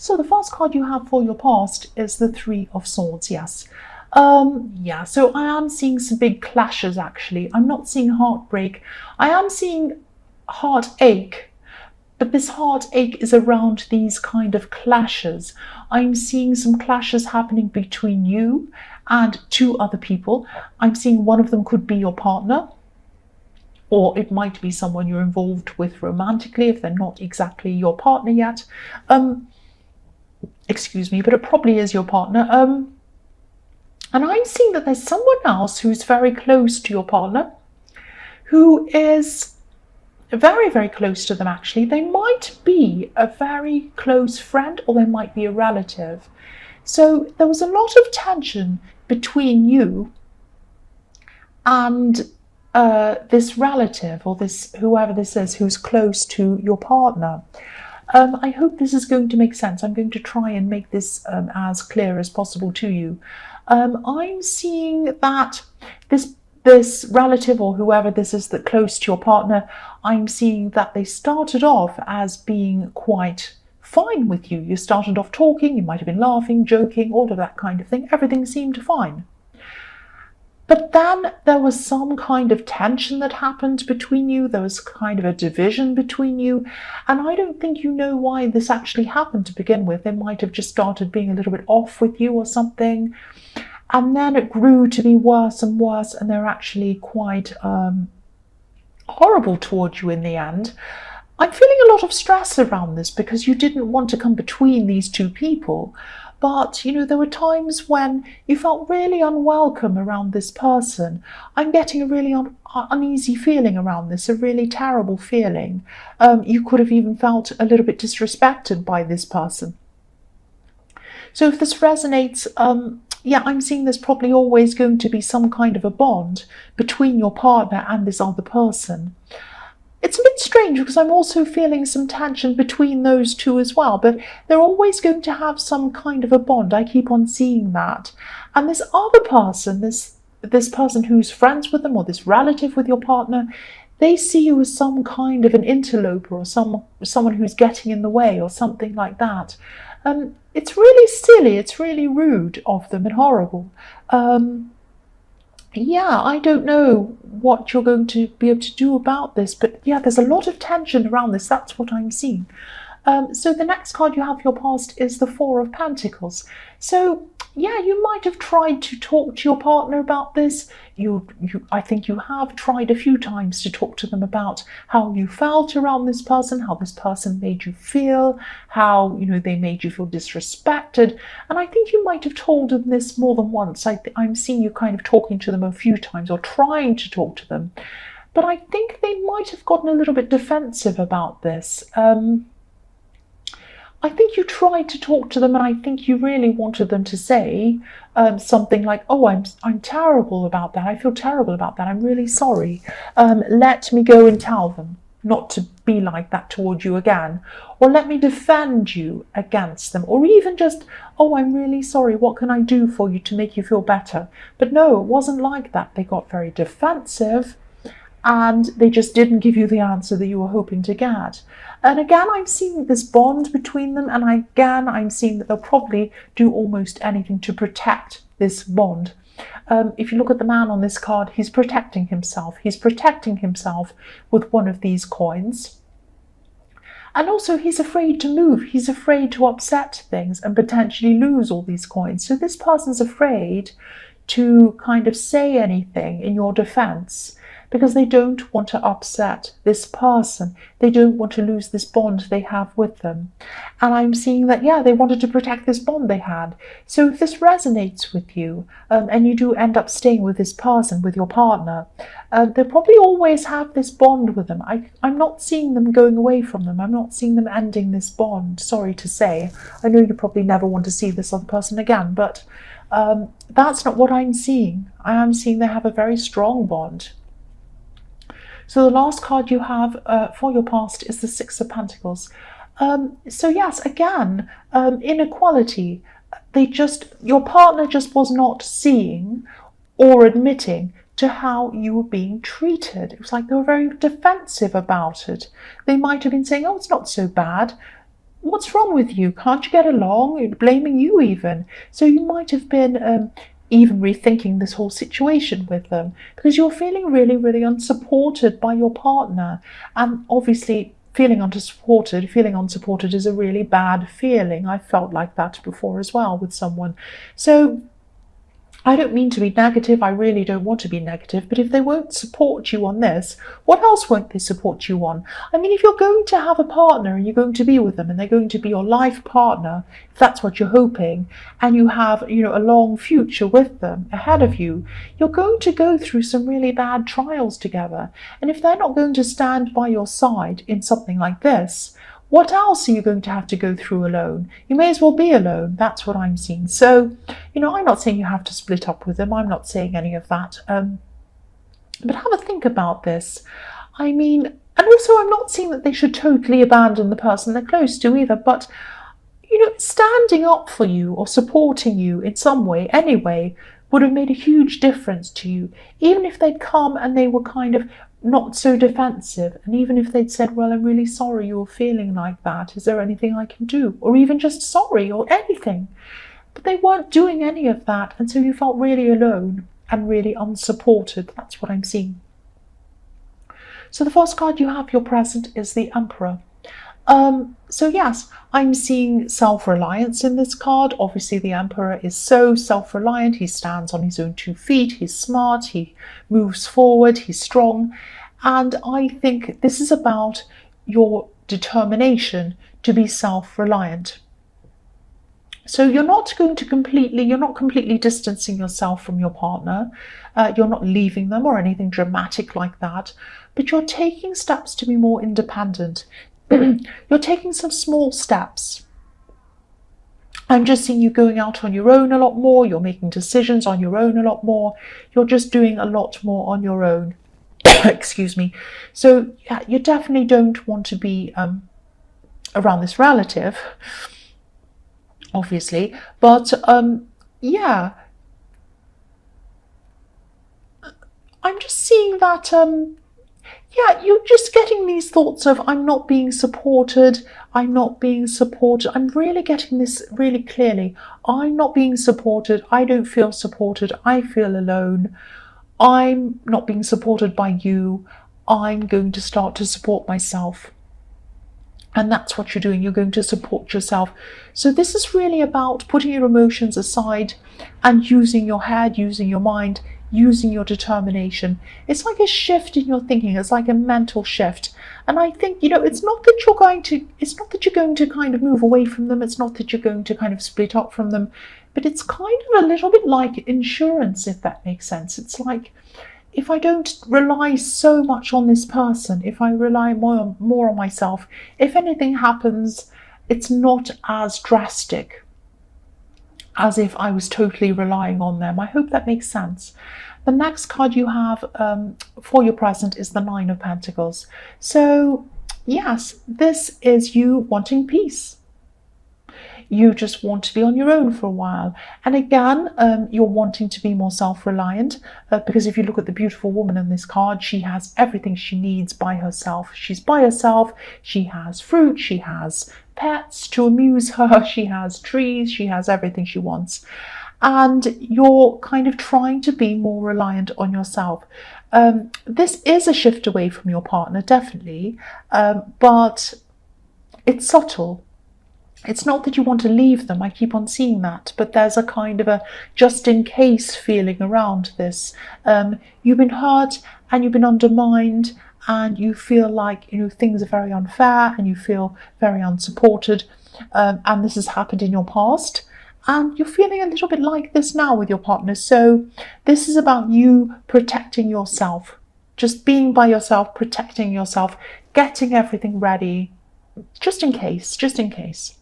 So the first card you have for your past is the Three of Swords, yes. Yeah, so I am seeing some big clashes actually. I'm not seeing heartbreak. I am seeing heartache, but this heartache is around these kind of clashes. I'm seeing some clashes happening between you and two other people. I'm seeing one of them could be your partner, or it might be someone you're involved with romantically if they're not exactly your partner yet. Excuse me, but it probably is your partner. And I'm seeing that there's someone else who's very close to your partner, who is very, very close to them actually. They might be a very close friend, or they might be a relative. So there was a lot of tension between you and this relative, or this whoever this is who's close to your partner. I hope this is going to make sense. I'm going to try and make this as clear as possible to you. I'm seeing that this relative, or whoever this is that close to your partner, I'm seeing that they started off as being quite fine with you. You started off talking, you might have been laughing, joking, all of that kind of thing. Everything seemed fine. But then there was some kind of tension that happened between you. There was kind of a division between you. And I don't think you know why this actually happened to begin with. They might have just started being a little bit off with you or something. And then it grew to be worse and worse. And they're actually quite horrible towards you in the end. I'm feeling a lot of stress around this because you didn't want to come between these two people. But, you know, there were times when you felt really unwelcome around this person. I'm getting a really uneasy feeling around this, a really terrible feeling. You could have even felt a little bit disrespected by this person. So if this resonates, yeah, I'm seeing there's probably always going to be some kind of a bond between your partner and this other person. It's a bit strange because I'm also feeling some tension between those two as well, but they're always going to have some kind of a bond. I keep on seeing that. And this other person, this person who's friends with them, or this relative with your partner, they see you as some kind of an interloper, or someone who's getting in the way or something like that. It's really silly, it's really rude of them and horrible. Yeah, I don't know what you're going to be able to do about this, but yeah, there's a lot of tension around this. That's what I'm seeing. So the next card you have for your past is the Four of Pentacles. So yeah, you might have tried to talk to your partner about this. I think you have tried a few times to talk to them about how you felt around this person, how this person made you feel, how, you know, they made you feel disrespected. And I think you might have told them this more than once. I'm seeing you kind of talking to them a few times, or trying to talk to them. But I think they might have gotten a little bit defensive about this. I think you tried to talk to them, and I think you really wanted them to say something like, oh, I'm terrible about that. I feel terrible about that. I'm really sorry. Let me go and tell them not to be like that toward you again. Or let me defend you against them. Or even just, oh, I'm really sorry. What can I do for you to make you feel better? But no, it wasn't like that. They got very defensive, and they just didn't give you the answer that you were hoping to get. And again, I'm seeing this bond between them, and again, I'm seeing that they'll probably do almost anything to protect this bond. If you look at the man on this card, he's protecting himself. He's protecting himself with one of these coins. And also, he's afraid to move. He's afraid to upset things and potentially lose all these coins. So this person's afraid to kind of say anything in your defense, because they don't want to upset this person. They don't want to lose this bond they have with them. And I'm seeing that, yeah, they wanted to protect this bond they had. So if this resonates with you, and you do end up staying with this person, with your partner, they'll probably always have this bond with them. I'm not seeing them going away from them. I'm not seeing them ending this bond, sorry to say. I know you probably never want to see this other person again, but that's not what I'm seeing. I am seeing they have a very strong bond. So the last card you have for your past is the Six of Pentacles. So yes, again, inequality. Your partner just was not seeing or admitting to how you were being treated. It was like they were very defensive about it. They might have been saying, oh, it's not so bad. what's wrong with you? Can't you get along? Blaming you even. So you might have been even rethinking this whole situation with them because you're feeling really, really unsupported by your partner. And obviously, feeling unsupported is a really bad feeling. I felt like that before as well with someone. So I don't mean to be negative, I really don't want to be negative, but if they won't support you on this, what else won't they support you on? I mean, if you're going to have a partner and you're going to be with them and they're going to be your life partner, if that's what you're hoping, and you have, a long future with them ahead of you, you're going to go through some really bad trials together. And if they're not going to stand by your side in something like this, what else are you going to have to go through alone? You may as well be alone. That's what I'm seeing. So, I'm not saying you have to split up with them. I'm not saying any of that. But have a think about this. I mean, and also I'm not saying that they should totally abandon the person they're close to either. But, standing up for you or supporting you in some way, anyway, would have made a huge difference to you. Even if they'd come and they were kind of not so defensive, and even if they'd said, well, I'm really sorry you're feeling like that, is there anything I can do? Or even just sorry or anything. But they weren't doing any of that, and so you felt really alone and really unsupported. That's what I'm seeing. So the first card you have, your present, is the Emperor. So yes, I'm seeing self-reliance in this card. Obviously, the Emperor is so self-reliant. He stands on his own 2 feet. He's smart. He moves forward. He's strong. And I think this is about your determination to be self-reliant. So you're not completely distancing yourself from your partner. You're not leaving them or anything dramatic like that. But you're taking steps to be more independent. You're taking some small steps. I'm just seeing you going out on your own a lot more. You're making decisions on your own a lot more. You're just doing a lot more on your own. Excuse me. So yeah, you definitely don't want to be around this relative, obviously. But yeah, I'm just seeing that yeah, you're just getting these thoughts of, I'm not being supported. I'm really getting this really clearly. I'm not being supported. I don't feel supported. I feel alone. I'm not being supported by you. I'm going to start to support myself. And that's what you're doing. You're going to support yourself. So this is really about putting your emotions aside and using your head, using your mind, using your determination. It's like a shift in your thinking. It's like a mental shift. And I think, it's not that you're going to kind of move away from them. It's not that you're going to kind of split up from them. But it's kind of a little bit like insurance, if that makes sense. It's like, if I don't rely so much on this person, if I rely more on myself, if anything happens, it's not as drastic as if I was totally relying on them. I hope that makes sense. The next card you have for your present is the Nine of Pentacles. So yes, this is you wanting peace. You just want to be on your own for a while. And again, you're wanting to be more self-reliant because if you look at the beautiful woman in this card, she has everything she needs by herself. She's by herself. She has fruit. She has pets to amuse her. She has trees. She has everything she wants. And you're kind of trying to be more reliant on yourself. This is a shift away from your partner, definitely, but it's subtle. It's not that you want to leave them, I keep on seeing that, but there's a kind of a just-in-case feeling around this. You've been hurt and you've been undermined and you feel like, things are very unfair and you feel very unsupported, and this has happened in your past. And you're feeling a little bit like this now with your partner. So this is about you protecting yourself, just being by yourself, protecting yourself, getting everything ready, just in case.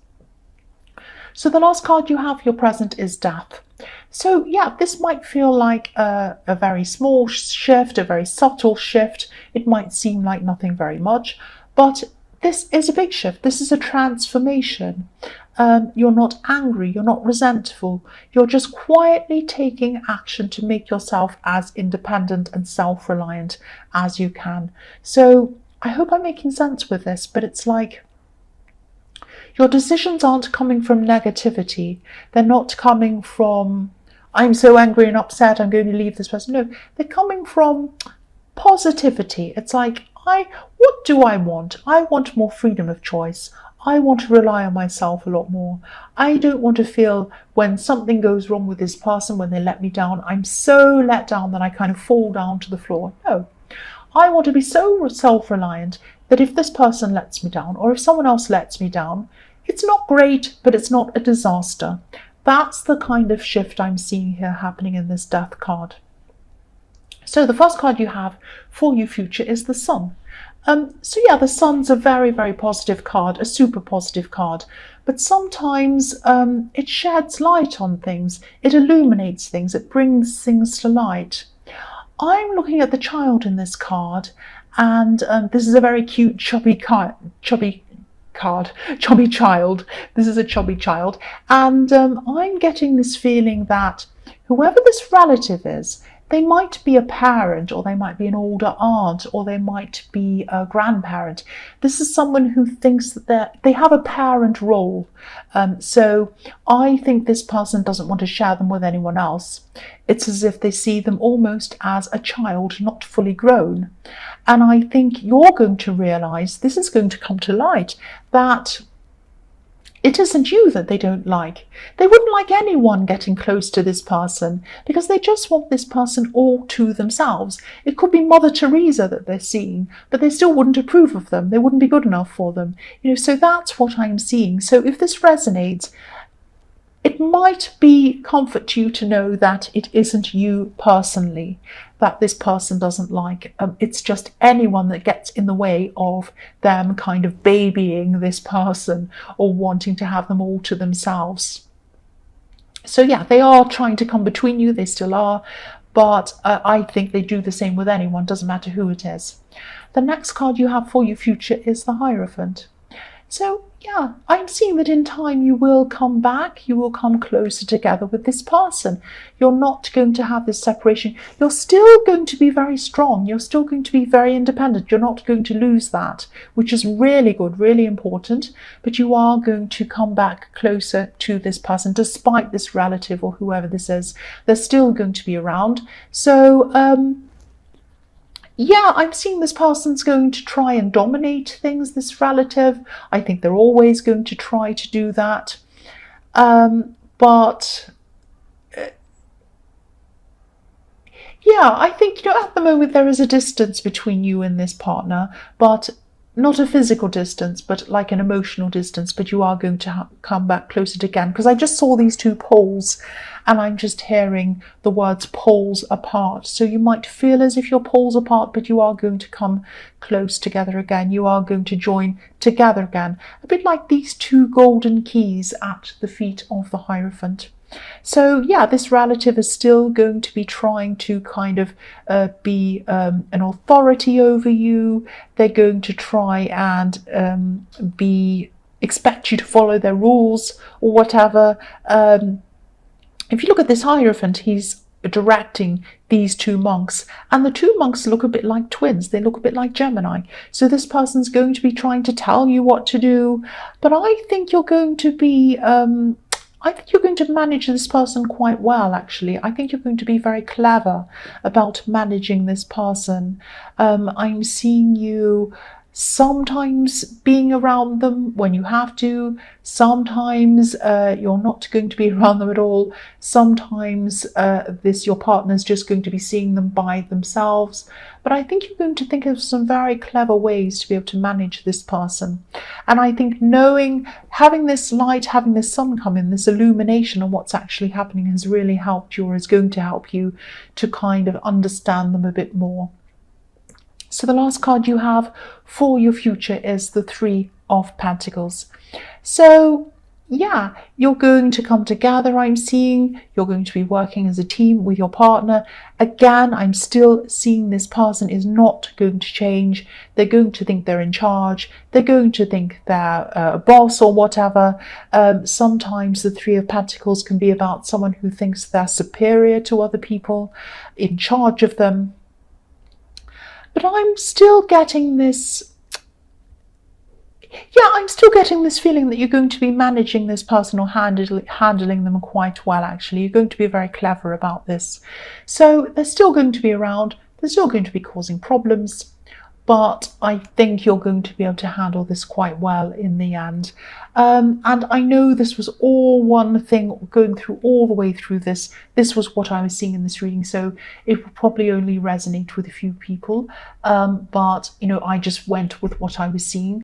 So the last card you have, your present, is Death. So yeah, this might feel like a very small shift, a very subtle shift. It might seem like nothing very much, but this is a big shift. This is a transformation. You're not angry, you're not resentful. You're just quietly taking action to make yourself as independent and self-reliant as you can. So I hope I'm making sense with this, but it's like Your decisions aren't coming from negativity. They're not coming from, I'm so angry and upset, I'm going to leave this person. No, they're coming from positivity. It's like, what do I want? I want more freedom of choice. I want to rely on myself a lot more. I don't want to feel when something goes wrong with this person, when they let me down, I'm so let down that I kind of fall down to the floor. No, I want to be so self-reliant that if this person lets me down, or if someone else lets me down, it's not great, but it's not a disaster. That's the kind of shift I'm seeing here happening in this death card. So the first card you have for your future is the Sun. So yeah, the Sun's a very, very positive card, a super positive card. But sometimes it sheds light on things. It illuminates things. It brings things to light. I'm looking at the child in this card, and this is a very cute, chubby child. This is a chubby child. And I'm getting this feeling that whoever this relative is, they might be a parent, or they might be an older aunt, or they might be a grandparent. This is someone who thinks that they have a parent role. So I think this person doesn't want to share them with anyone else. It's as if they see them almost as a child, not fully grown. And I think you're going to realize, this is going to come to light, that it isn't you that they don't like. They wouldn't like anyone getting close to this person because they just want this person all to themselves. It could be Mother Teresa that they're seeing, but they still wouldn't approve of them. They wouldn't be good enough for them. So that's what I'm seeing. So if this resonates, it might be comfort to you to know that it isn't you personally that this person doesn't like. It's just anyone that gets in the way of them kind of babying this person or wanting to have them all to themselves. So yeah, they are trying to come between you. They still are. But I think they do the same with anyone. Doesn't matter who it is. The next card you have for your future is the Hierophant. So yeah, I'm seeing that in time you will come back, you will come closer together with this person. You're not going to have this separation. You're still going to be very strong. You're still going to be very independent. You're not going to lose that, which is really good, really important. But you are going to come back closer to this person, despite this relative or whoever this is. They're still going to be around. So, yeah, I'm seeing this person's going to try and dominate things, this relative. I think they're always going to try to do that. But yeah, I think, at the moment there is a distance between you and this partner, but not a physical distance, but like an emotional distance. But you are going to come back closer again, because I just saw these two poles and I'm just hearing the words poles apart. So you might feel as if you're poles apart, but you are going to come close together again. You are going to join together again. A bit like these two golden keys at the feet of the Hierophant. So yeah, this relative is still going to be trying to kind of be an authority over you. They're going to try and expect you to follow their rules or whatever. If you look at this Hierophant, he's directing these two monks, and the two monks look a bit like twins. They look a bit like Gemini. So this person's going to be trying to tell you what to do, but I think you're going to be I think you're going to manage this person quite well, actually. I think you're going to be very clever about managing this person. I'm seeing you sometimes being around them when you have to. Sometimes you're not going to be around them at all. Sometimes your partner's just going to be seeing them by themselves. But I think you're going to think of some very clever ways to be able to manage this person. And I think having this light, having this sun come in, this illumination on what's actually happening has really helped you, or is going to help you to kind of understand them a bit more. So the last card you have for your future is the Three of Pentacles. So yeah, you're going to come together, I'm seeing. You're going to be working as a team with your partner. Again, I'm still seeing this person is not going to change. They're going to think they're in charge. They're going to think they're a boss or whatever. Sometimes the Three of Pentacles can be about someone who thinks they're superior to other people, in charge of them. But I'm still getting this, Yeah, I'm still getting this feeling that you're going to be managing this person or handling them quite well, actually. You're going to be very clever about this. So they're still going to be around, they're still going to be causing problems, but I think you're going to be able to handle this quite well in the end. And I know this was all one thing going through all the way through this. This was what I was seeing in this reading, so it will probably only resonate with a few people. But, you know, I just went with what I was seeing.